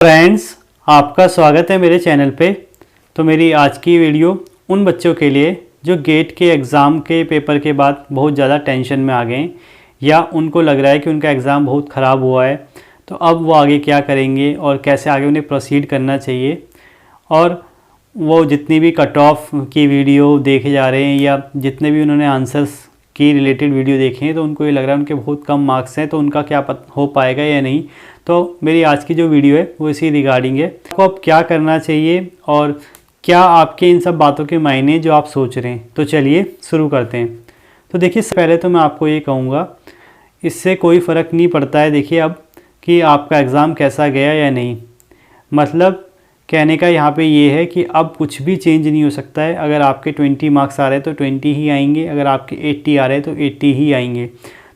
Friends, आपका स्वागत है मेरे चैनल पे। तो मेरी आज की वीडियो उन बच्चों के लिए जो गेट के एग्ज़ाम के पेपर के बाद बहुत ज़्यादा टेंशन में आ गए हैं या उनको लग रहा है कि उनका एग्ज़ाम बहुत ख़राब हुआ है, तो अब वो आगे क्या करेंगे और कैसे आगे उन्हें प्रोसीड करना चाहिए। और वो जितनी भी कट ऑफ की वीडियो देखे जा रहे हैं या जितने भी उन्होंने आंसर्स की रिलेटेड वीडियो देखे हैं, तो उनको ये लग रहा है उनके बहुत कम मार्क्स हैं, तो उनका क्या हो पाएगा या नहीं। तो मेरी आज की जो वीडियो है वो इसी रिगार्डिंग है। आपको अब क्या करना चाहिए और क्या आपके इन सब बातों के मायने जो आप सोच रहे हैं। तो चलिए शुरू करते हैं। तो देखिए, पहले तो मैं आपको ये कहूँगा, इससे कोई फ़र्क नहीं पड़ता है देखिए अब कि आपका एग्ज़ाम कैसा गया या नहीं। मतलब कहने का यहाँ पे ये है कि अब कुछ भी चेंज नहीं हो सकता है। अगर आपके 20 मार्क्स आ रहे हैं तो 20 ही आएंगे, अगर आपके 80 आ रहे हैं तो 80 ही आएंगे।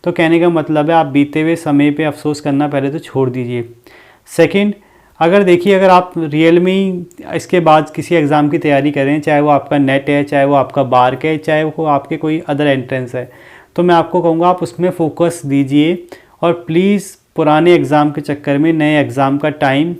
तो कहने का मतलब है आप बीते हुए समय पे अफसोस करना पहले तो छोड़ दीजिए। सेकंड, अगर देखिए, अगर आप रियल में ही इसके बाद किसी एग्ज़ाम की तैयारी करें, चाहे वो आपका नेट है, चाहे वो आपका बार का है, चाहे वो आपके कोई अदर एंट्रेंस है, तो मैं आपको कहूँगा आप उसमें फ़ोकस दीजिए और प्लीज़ पुराने एग्ज़ाम के चक्कर में नए एग्ज़ाम का टाइम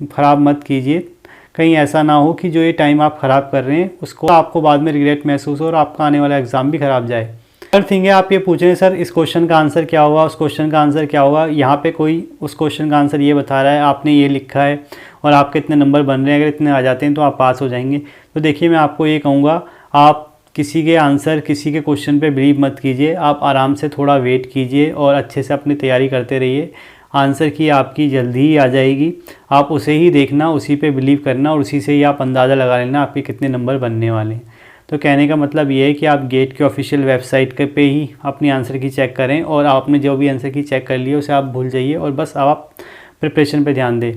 ख़राब मत कीजिए। कहीं ऐसा ना हो कि जो ये टाइम आप ख़राब कर रहे हैं उसको आपको बाद में रिग्रेट महसूस हो और आपका आने वाला एग्ज़ाम भी ख़राब जाए। थर्ड थिंग है, आप ये पूछें सर इस क्वेश्चन का आंसर क्या होगा, उस क्वेश्चन का आंसर क्या होगा। यहाँ पे कोई उस क्वेश्चन का आंसर ये बता रहा है, आपने ये लिखा है और आपके इतने नंबर बन रहे हैं, अगर इतने आ जाते हैं तो आप पास हो जाएंगे। तो देखिए, मैं आपको ये कहूँगा, आप किसी के आंसर, किसी के क्वेश्चन पे बिलीव मत कीजिए। आप आराम से थोड़ा वेट कीजिए और अच्छे से अपनी तैयारी करते रहिए। आंसर की आपकी जल्दी ही आ जाएगी, आप उसे ही देखना, उसी पे बिलीव करना और उसी से ही आप अंदाज़ा लगा लेना आपके कितने नंबर बनने वाले हैं। तो कहने का मतलब ये है कि आप गेट के ऑफिशियल वेबसाइट के पे ही अपनी आंसर की चेक करें और आपने जो भी आंसर की चेक कर ली है उसे आप भूल जाइए और बस आप प्रिपरेशन पे ध्यान दें।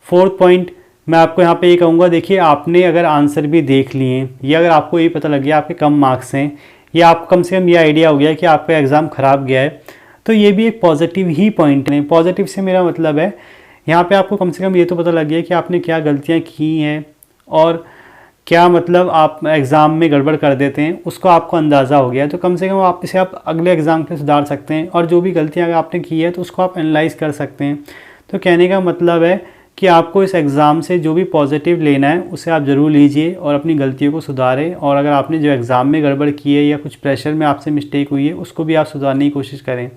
फोर्थ पॉइंट, मैं आपको यहाँ पे ये कहूँगा, देखिए आपने अगर आंसर भी देख लिए या अगर आपको ये पता लग गया आपके कम मार्क्स हैं या आपको कम से कम ये आइडिया हो गया कि आपका एग्ज़ाम ख़राब गया है, तो ये भी एक पॉजिटिव ही पॉइंट है। पॉजिटिव से मेरा मतलब है यहाँ पे आपको कम से कम ये तो पता लग गया कि आपने क्या गलतियाँ की हैं और क्या मतलब आप एग्ज़ाम में गड़बड़ कर देते हैं, उसको आपको अंदाज़ा हो गया है। तो कम से कम आप इसे आप अगले एग्ज़ाम के सुधार सकते हैं और जो भी गलतियाँ अगर आपने की है तो उसको आप एनालाइज़ कर सकते हैं। तो कहने का मतलब है कि आपको इस एग्ज़ाम से जो भी पॉजिटिव लेना है उसे आप ज़रूर लीजिए और अपनी गलतियों को सुधारें। और अगर आपने जो एग्ज़ाम में गड़बड़ की है या कुछ प्रेशर में आपसे मिस्टेक हुई है उसको भी आप सुधारने की कोशिश करें।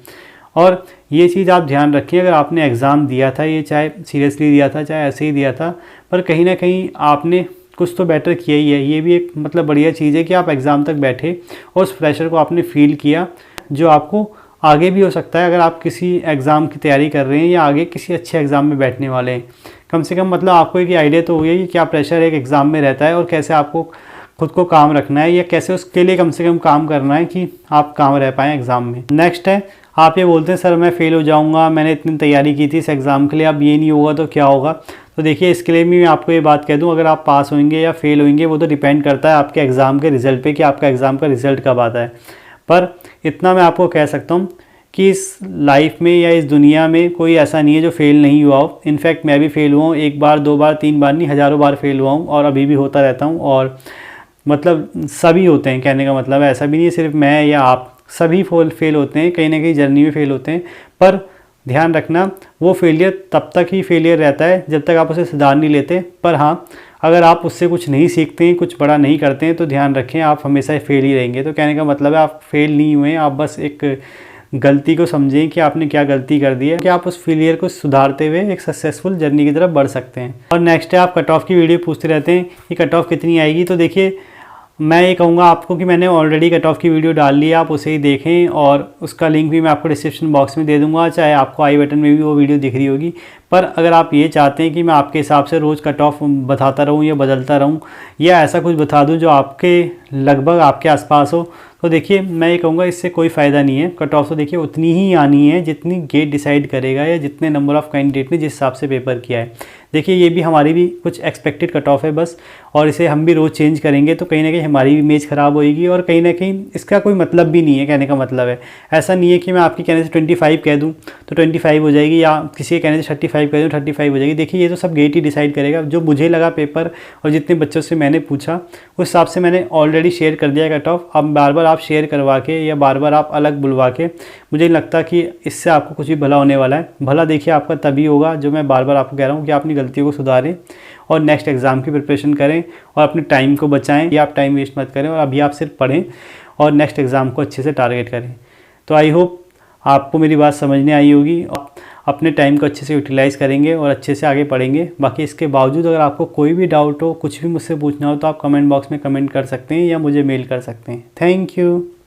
और ये चीज़ आप ध्यान रखिए, अगर आपने एग्ज़ाम दिया था, ये चाहे सीरियसली दिया था चाहे ऐसे ही दिया था, पर कहीं ना कहीं आपने कुछ तो बेटर किया ही है। ये भी एक मतलब बढ़िया चीज़ है कि आप एग्ज़ाम तक बैठे और उस प्रेशर को आपने फील किया जो आपको आगे भी हो सकता है। अगर आप किसी एग्ज़ाम की तैयारी कर रहे हैं या आगे किसी अच्छे एग्ज़ाम में बैठने वाले हैं, कम से कम मतलब आपको एक आइडिया तो हो गया कि क्या प्रेशर एक एग्ज़ाम में रहता है और कैसे आपको खुद को काम रखना है या कैसे उसके लिए कम से कम काम करना है कि आप काम रह पाएँ एग्ज़ाम में। नेक्स्ट है, आप ये बोलते हैं सर मैं फ़ेल हो जाऊंगा, मैंने इतनी तैयारी की थी इस एग्ज़ाम के लिए, अब ये नहीं होगा तो क्या होगा। तो देखिए, इसके लिए भी मैं आपको ये बात कह दूं, अगर आप पास होंगे या फेल होंगे वो तो डिपेंड करता है आपके एग्ज़ाम के रिज़ल्ट पे कि आपका एग्ज़ाम का रिज़ल्ट कब आता है। पर इतना मैं आपको कह सकता हूँ कि इस लाइफ में या इस दुनिया में कोई ऐसा नहीं है जो फ़ेल नहीं हुआ हो। इनफैक्ट मैं भी फ़ेल हुआ हूँ, एक बार, दो बार, तीन बार नहीं, हज़ारों बार फ़ेल हुआ हूँ और अभी भी होता रहता हूँ। और मतलब सभी होते हैं, कहने का मतलब है ऐसा भी नहीं है सिर्फ मैं या आप, सभी फेल होते हैं, कहीं ना कहीं जर्नी में फ़ेल होते हैं। पर ध्यान रखना, वो फेलियर तब तक ही फेलियर रहता है जब तक आप उसे सुधार नहीं लेते। पर हाँ, अगर आप उससे कुछ नहीं सीखते हैं, कुछ बड़ा नहीं करते हैं, तो ध्यान रखें आप हमेशा फेल ही रहेंगे। तो कहने का मतलब है आप फेल नहीं हुए, आप बस एक गलती को समझें कि आपने क्या गलती कर दी है कि आप उस फेलियर को सुधारते हुए एक सक्सेसफुल जर्नी की तरफ बढ़ सकते हैं। और नेक्स्ट है, आप कट ऑफ की वीडियो पूछते रहते हैं कि कट ऑफ कितनी आएगी। तो देखिए, मैं ये कहूँगा आपको कि मैंने ऑलरेडी कट ऑफ की वीडियो डाल ली है, आप उसे ही देखें और उसका लिंक भी मैं आपको डिस्क्रिप्शन बॉक्स में दे दूँगा, चाहे आपको आई बटन में भी वो वीडियो दिख रही होगी। पर अगर आप ये चाहते हैं कि मैं आपके हिसाब से रोज़ कट ऑफ बताता रहूँ या बदलता रहूँ या ऐसा कुछ बता दूँ जो आपके लगभग आपके आसपास हो, तो देखिए मैं ये कहूँगा इससे कोई फ़ायदा नहीं है। कट ऑफ तो देखिए उतनी ही आनी है जितनी गेट डिसाइड करेगा या जितने नंबर ऑफ़ कैंडिडेट ने जिस हिसाब से पेपर किया है। देखिए, ये भी हमारी भी कुछ एक्सपेक्टेड कट ऑफ है बस, और इसे हम भी रोज़ चेंज करेंगे तो कहीं ना कहीं हमारी भी इमेज ख़राब होएगी और कहीं ना कहीं इसका कोई मतलब भी नहीं है। कहने का मतलब है ऐसा नहीं है कि मैं आपके कहने से 25 कह दूँ तो 25 हो जाएगी या किसी के कहने से 35 कह दूँ 35 हो जाएगी। देखिए, ये तो सब गेट ही डिसाइड करेगा। जो मुझे लगा पेपर और जितने बच्चों से मैंने पूछा उस हिसाब से मैंने ऑलरेडी शेयर कर दिया कट ऑफ। अब बार बार आप शेयर करवा के या बार बार आप अलग बुलवा के, मुझे नहीं लगता कि इससे आपको कुछ भी भला होने वाला है। भला देखिए आपका तभी होगा, जो मैं बार बार आपको कह रहा हूँ, कि आपने गलतियों को सुधारें और नेक्स्ट एग्ज़ाम की प्रिपरेशन करें और अपने टाइम को बचाएं। या आप टाइम वेस्ट मत करें और अभी आप सिर्फ पढ़ें और नेक्स्ट एग्ज़ाम को अच्छे से टारगेट करें। तो आई होप आपको मेरी बात समझने आई होगी, अपने टाइम को अच्छे से यूटिलाइज़ करेंगे और अच्छे से आगे पढ़ेंगे। बाकी इसके बावजूद अगर आपको कोई भी डाउट हो, कुछ भी मुझसे पूछना हो तो आप कमेंट बॉक्स में कमेंट कर सकते हैं या मुझे मेल कर सकते हैं। Thank you.